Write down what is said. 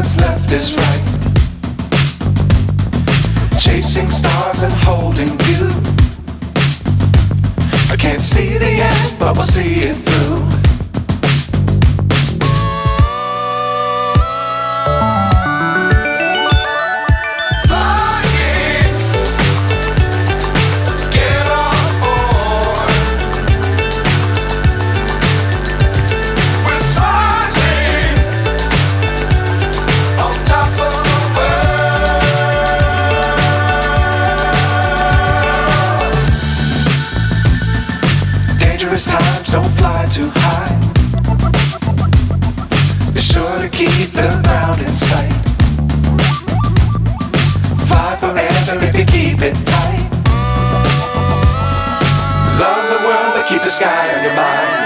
what's left is right. Chasing stars and holding you. I can't see the end, but we'll see it through. Times don't fly too high. Be sure to keep the ground in sight. Fly forever if you keep it tight. Love the world but keep the sky on your mind.